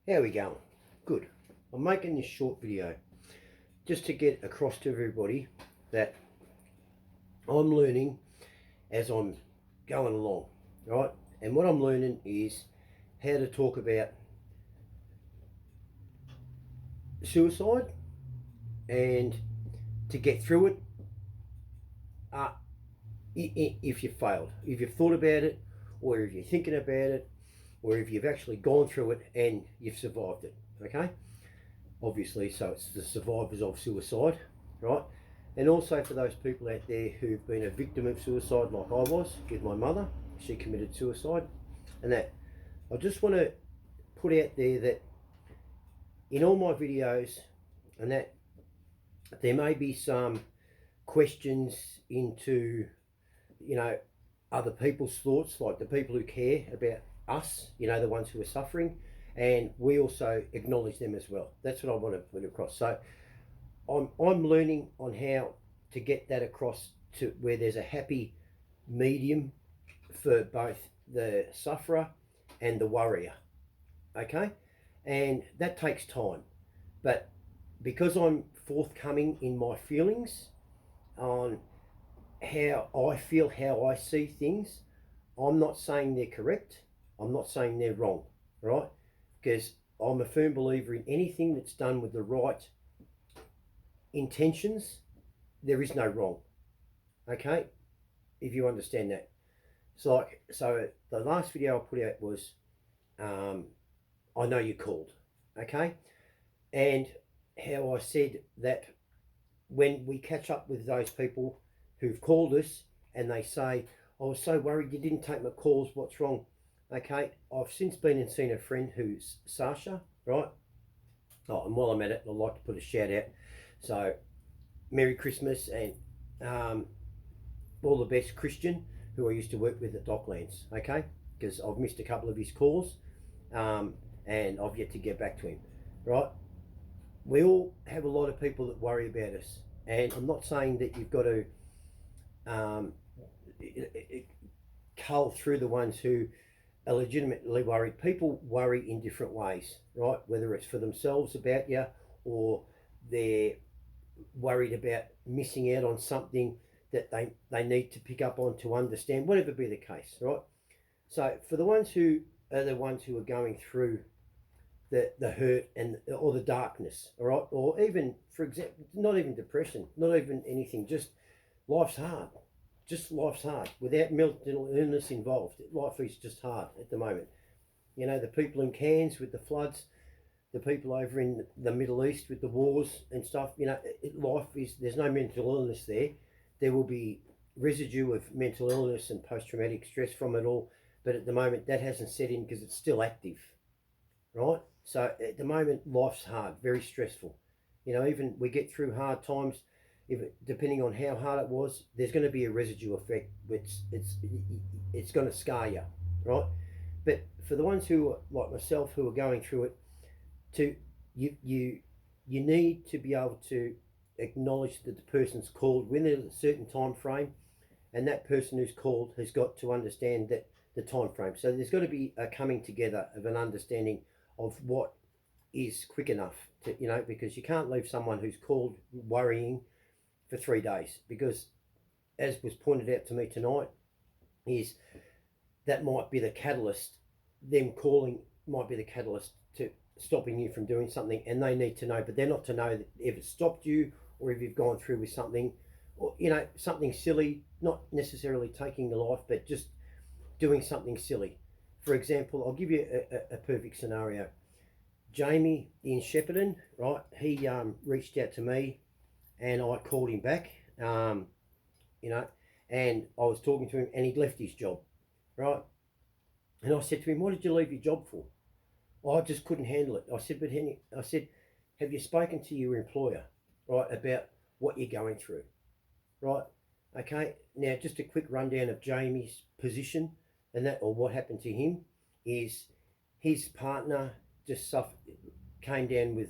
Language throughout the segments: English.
How are we going? Good. I'm making this short video just to get across to everybody that I'm learning as I'm going along, right? And what I'm learning is how to talk about suicide and to get through it uh, if you failed, if you've thought about it, or if you're thinking about it, or if you've actually gone through it and you've survived it, okay? Obviously, so it's the survivors of suicide, right? And also for those people out there who've been a victim of suicide like I was with my mother. She committed suicide. And that I just want to put out there that in all my videos and that there may be some questions into, you know, other people's thoughts, like the people who care about us, you know, the ones who are suffering, and we also acknowledge them as well. That's what I want to put across. So I'm learning on how to get that across to where there's a happy medium for both the sufferer and the worrier. Okay, and that takes time, but because I'm forthcoming in my feelings on how I feel, how I see things, I'm not saying they're correct. I'm not saying they're wrong, right? Because I'm a firm believer in anything that's done with the right intentions, there is no wrong. Okay, if you understand that. So the last video I put out was, I know you called, okay, and how I said that when we catch up with those people who've called us and they say, I was so worried you didn't take my calls, what's wrong? Okay, I've since been and seen a friend who's Sasha, right? Oh, and while I'm at it, I'd like to put a shout out. So, Merry Christmas and all the best, Christian, who I used to work with at Docklands, okay? Because I've missed a couple of his calls and I've yet to get back to him, right? We all have a lot of people that worry about us, and I'm not saying that you've got to um, cull through the ones who are legitimately worried. People worry in different ways, right? Whether it's for themselves about you or they're worried about missing out on something that they need to pick up on to understand, whatever be the case, right? So for the ones who are going through the hurt and or the darkness, all right, or even, for example, not even depression, not even anything, just life's hard. Just life's hard without mental illness involved. Life is just hard at the moment. You know, the people in Cairns with the floods, the people over in the Middle East with the wars and stuff, you know, life is, there's no mental illness there. There will be residue of mental illness and post-traumatic stress from it all, but at the moment that hasn't set in because it's still active, right? So at the moment life's hard, very stressful. You know, even we get through hard times, if depending on how hard it was, there's going to be a residue effect, which it's going to scar you, right? But for the ones who are like myself who are going through it, to you need to be able to acknowledge that the person's called within a certain time frame, and that person who's called has got to understand that the time frame. So there's got to be a coming together of an understanding of what is quick enough to, you know, because you can't leave someone who's called worrying for 3 days, because as was pointed out to me tonight, is that might be the catalyst. Them calling might be the catalyst to stopping you from doing something, and they need to know, but they're not to know that if it stopped you or if you've gone through with something, or you know, something silly, not necessarily taking the life, but just doing something silly. For example, I'll give you a perfect scenario. Jamie in Shepparton, right? He reached out to me, and I called him back, you know, and I was talking to him, and he'd left his job, right? And I said to him, "What did you leave your job for?" "Oh, I just couldn't handle it." I said, "But Henry," I said, "have you spoken to your employer, right, about what you're going through, right?" Okay. Now, just a quick rundown of Jamie's position and that, or what happened to him, is his partner just came down with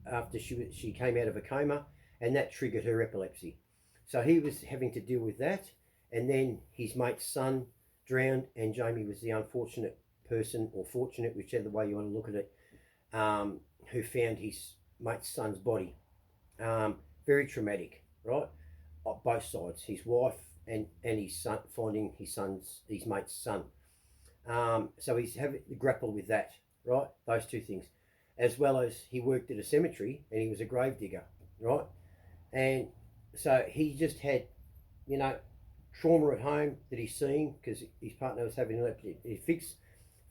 after she came out of a coma, and that triggered her epilepsy. So he was having to deal with that, and then his mate's son drowned, and Jamie was the unfortunate person, or fortunate, whichever way you want to look at it, who found his mate's son's body. Very traumatic, right? On both sides, his wife and his son finding his mate's son. So he's having to grapple with that, right? Those two things, as well as he worked at a cemetery and he was a grave digger, right? And so he just had, you know, trauma at home that he's seeing because his partner was having a fix,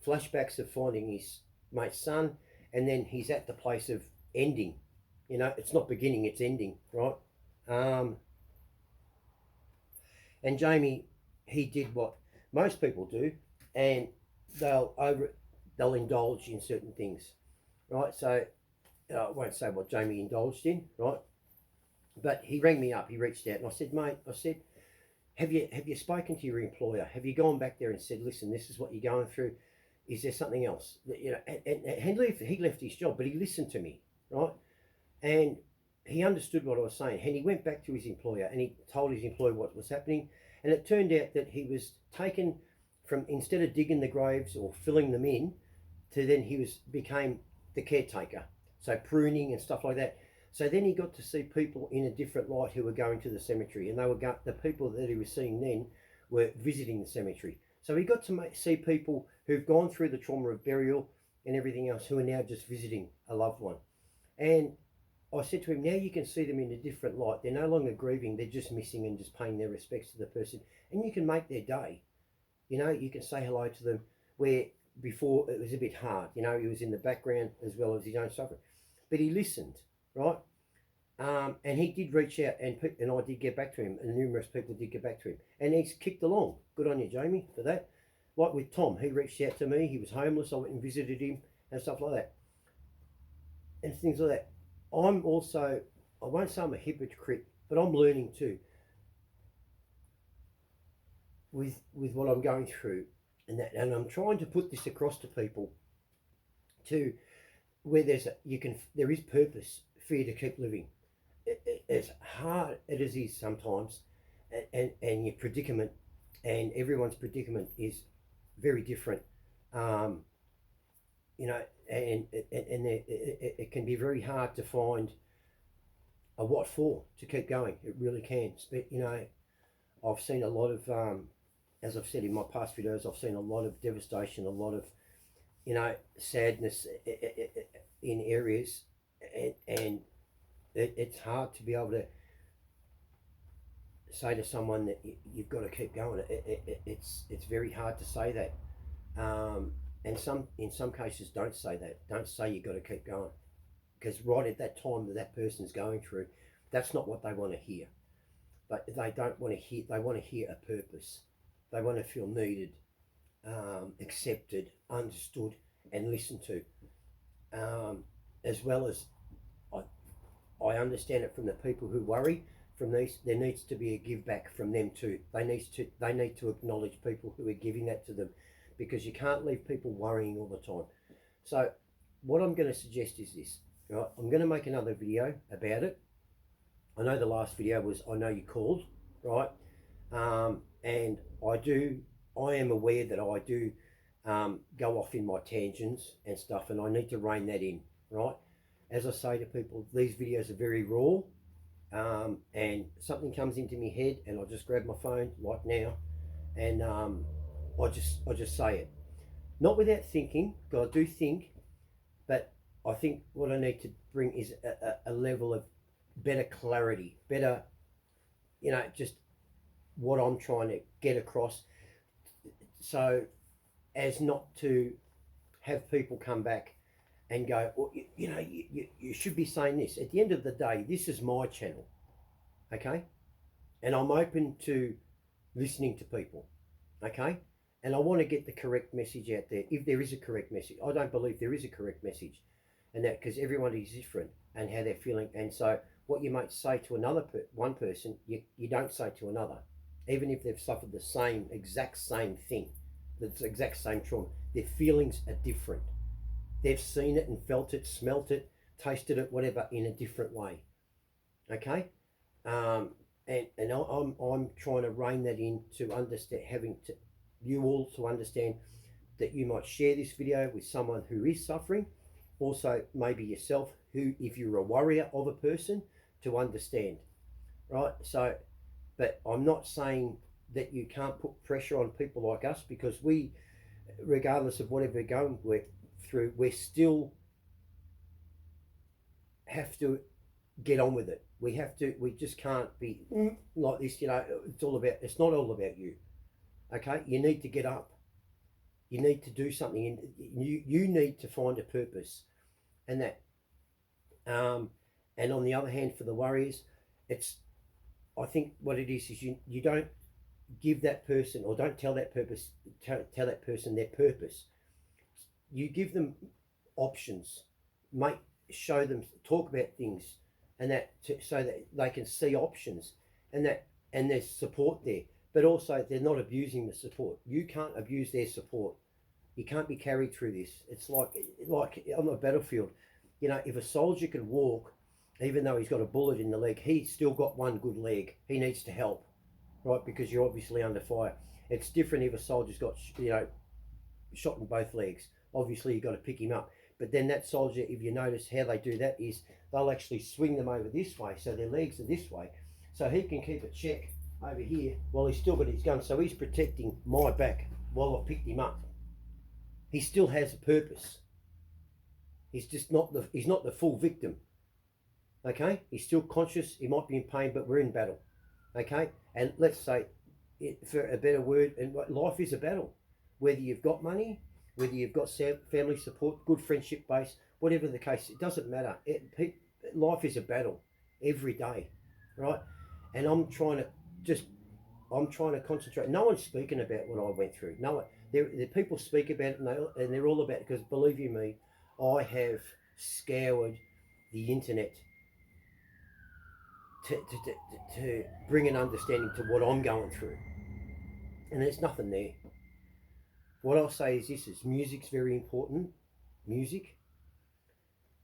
flashbacks of finding his mate's son, and then he's at the place of ending. You know, it's not beginning, it's ending, right? And Jamie, he did what most people do, and they'll indulge in certain things, right? So I won't say what Jamie indulged in, right? But he rang me up, he reached out, and I said, mate, have you spoken to your employer? Have you gone back there and said, listen, this is what you're going through? Is there something else? You know, and he left his job, but he listened to me, right? And he understood what I was saying. And he went back to his employer and he told his employer what was happening. And it turned out that he was taken from, instead of digging the graves or filling them in, to then became the caretaker. So pruning and stuff like that. So then he got to see people in a different light who were going to the cemetery, and the people that he was seeing then were visiting the cemetery. So he got to see people who've gone through the trauma of burial and everything else, who are now just visiting a loved one. And I said to him, now you can see them in a different light. They're no longer grieving, they're just missing and just paying their respects to the person. And you can make their day. You know, you can say hello to them, where before it was a bit hard. You know, he was in the background as well as his own suffering. But he listened, right? And he did reach out, and I did get back to him, and numerous people did get back to him. And he's kicked along. Good on you, Jamie, for that. Like with Tom, he reached out to me. He was homeless. I went and visited him and stuff like that. And things like that. I'm also, I won't say I'm a hypocrite, but I'm learning too with what I'm going through, and and I'm trying to put this across to people to where there is purpose for you to keep living. As hard as it is sometimes, and your predicament, and everyone's predicament is very different. You know, and it can be very hard to find a what for to keep going. It really can. But, you know, I've seen a lot of, as I've said in my past videos, I've seen a lot of devastation, a lot of, you know, sadness in areas, and it's hard to be able to say to someone that you've got to keep going. It's very hard to say that. And in some cases don't say that. Don't say you've got to keep going, because right at that time that person's going through, that's not what they want to hear. But they don't want to hear. They want to hear a purpose. They want to feel needed, accepted, understood, and listened to. As well as I understand it from the people who worry. From these, there needs to be a give back from them too. They need to acknowledge people who are giving that to them, because you can't leave people worrying all the time. So what I'm going to suggest is this, right? I'm going to make another video about it. I know the last video was I Know You Called, right? And I am aware that I do go off in my tangents and stuff, and I need to rein that in, right? As I say to people, these videos are very raw, and something comes into my head and I just grab my phone like now, and I just say it, not without thinking, because I do think, but I think what I need to bring is a level of better clarity, better, you know, just what I'm trying to get across, so as not to have people come back and go, well, you know, you should be saying this. At the end of the day, this is my channel, okay? And I'm open to listening to people, okay? And I want to get the correct message out there, if there is a correct message. I don't believe there is a correct message, and that because everyone is different and how they're feeling. And so what you might say to one person, you don't say to another, even if they've suffered the exact same thing, the exact same trauma. Their feelings are different. They've seen it and felt it, smelt it, tasted it, whatever, in a different way. Okay, and I'm trying to rein that in, to understand, you all to understand that you might share this video with someone who is suffering, also maybe yourself, who, if you're a warrior of a person, to understand, right? So, but I'm not saying that you can't put pressure on people like us, because we, regardless of whatever we're going through, we still have to get on with it. We have to. We just can't be like this. It's all about. It's not all about you. Okay, you need to get up. You need to do something, and you need to find a purpose, and that. And on the other hand, for the warriors, it's. I think what it is you don't give that person, or don't tell that tell that person their purpose. You give them options, show them, talk about things, and so that they can see options, and there's support there. But also, they're not abusing the support. You can't abuse their support. You can't be carried through this. It's like on the battlefield. If a soldier can walk, even though he's got a bullet in the leg, he's still got one good leg. He needs to help, right? Because you're obviously under fire. It's different if a soldier's got shot in both legs. Obviously, you've got to pick him up. But then that soldier, if you notice how they do that, is they'll actually swing them over this way, so their legs are this way, so he can keep a check over here while he's still got his gun. So he's protecting my back while I picked him up. He still has a purpose. He's just not the full victim. Okay, he's still conscious. He might be in pain, but we're in battle. Okay, and let's say, for a better word, and life is a battle. Whether you've got money, whether you've got family support, good friendship base, whatever the case, it doesn't matter. Life is a battle every day, right? And I'm trying to concentrate. No one's speaking about what I went through. No one. The people speak about it, and they're all about it, because believe you me, I have scoured the internet to bring an understanding to what I'm going through, and there's nothing there. What I'll say is this: is music's very important, music,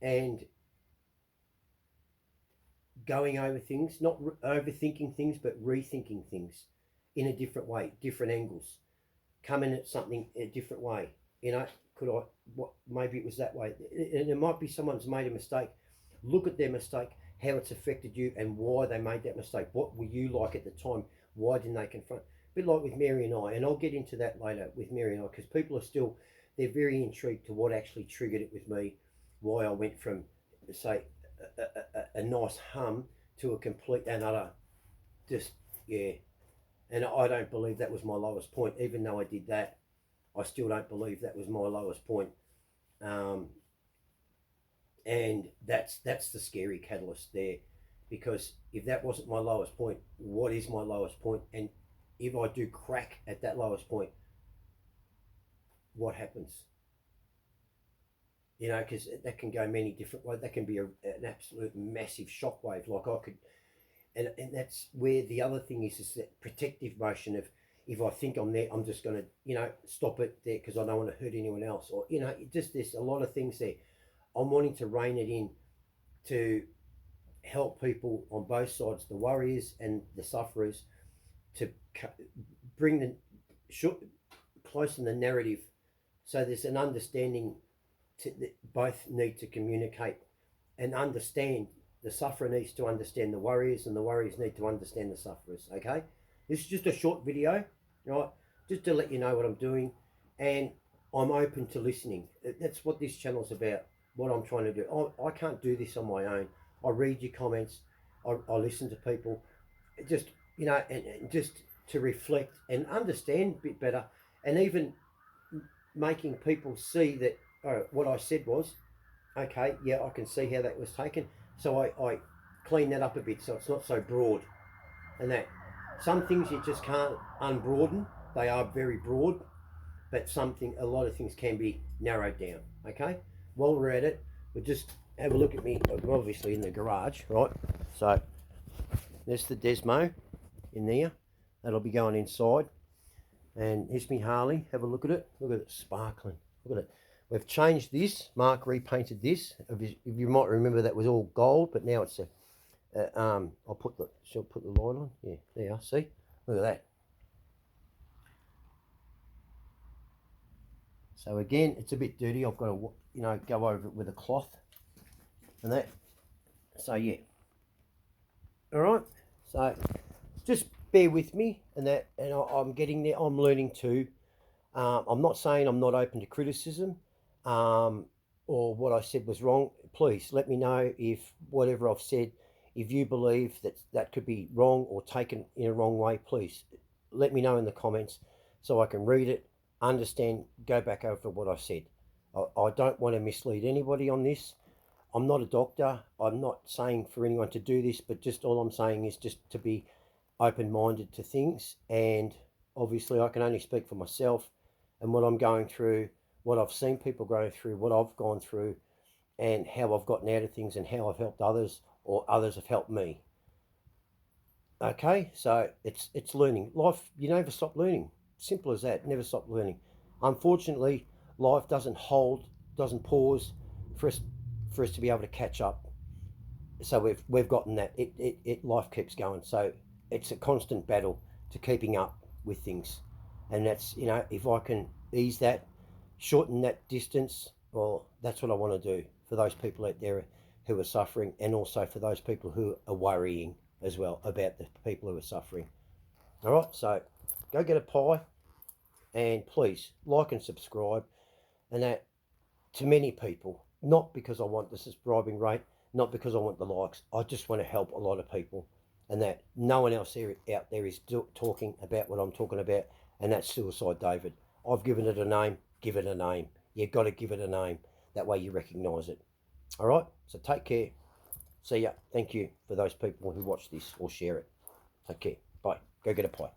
and going over things, not overthinking things, but rethinking things in a different way, different angles, coming at something in a different way. Maybe it was that way, and it might be someone's made a mistake. Look at their mistake, how it's affected you, and why they made that mistake. What were you like at the time? Why didn't they confront? A bit like with Mary and I, and I'll get into that later with Mary and I, because people are they're very intrigued to what actually triggered it with me, why I went from, say, a nice hum to a complete and utter, just, yeah. And I don't believe that was my lowest point. Even though I did that, I still don't believe that was my lowest point. And that's the scary catalyst there, because if that wasn't my lowest point, what is my lowest point? And if I do crack at that lowest point, what happens? Because that can go many different ways. That can be an absolute massive shockwave. Like I could, and that's where the other thing is that protective motion of, if I think I'm there, I'm just going to, stop it there because I don't want to hurt anyone else. Or, just there's a lot of things there. I'm wanting to rein it in to help people on both sides, the warriors and the sufferers, to bring closen the narrative, so there's an understanding that both need to communicate and understand. The sufferer needs to understand the warriors, and the warriors need to understand the sufferers. Okay, this is just a short video, right? Just to let you know what I'm doing, and I'm open to listening. That's what this channel's about. What I'm trying to do. I can't do this on my own. I read your comments. I listen to people. Just and just to reflect and understand a bit better, and even making people see that what I said was okay. Yeah, I can see how that was taken. So I clean that up a bit so it's not so broad, and that some things you just can't unbroaden. They are very broad, but a lot of things can be narrowed down. Okay. While we're at it, we'll just have a look at me. I'm obviously in the garage, right? So there's the Desmo in there. That'll be going inside. And here's me Harley. Have a look at it. Look at it sparkling. Look at it. We've changed this. Mark repainted this. If you might remember, that was all gold, but now it's I'll put the light on. Yeah, there you are. See? Look at that. So again, it's a bit dirty. I've got to, you know, go over it with a cloth and that. So yeah. All right. So just bear with me and that, and I'm getting there. I'm learning too. I'm not saying I'm not open to criticism, or what I said was wrong. Please let me know if whatever I've said, if you believe that that could be wrong or taken in a wrong way. Please let me know in the comments so I can read it, understand, go back over what I said. I don't want to mislead anybody on this. I'm not a doctor. I'm not saying for anyone to do this, but just all I'm saying is just to be open-minded to things. And obviously I can only speak for myself and what I'm going through, what I've seen people going through, what I've gone through, and how I've gotten out of things and how I've helped others or others have helped me. Okay, so it's learning. Life, you never stop learning. Simple as that, never stop learning. Unfortunately, life doesn't pause for us to be able to catch up. So we've gotten that. Life keeps going. So it's a constant battle to keeping up with things. And that's, you know, if I can ease that, shorten that distance, well, that's what I want to do for those people out there who are suffering, and also for those people who are worrying as well about the people who are suffering. All right, so go get a pie, and please like and subscribe, and that to many people, not because I want the subscribing rate, not because I want the likes. I just want to help a lot of people, and that no one else out there is talking about what I'm talking about, and that's Suicide David. I've given it a name. Give it a name. You've got to give it a name. That way you recognise it. All right, so take care. See ya. Thank you for those people who watch this or share it. Take care. Bye. Go get a pie.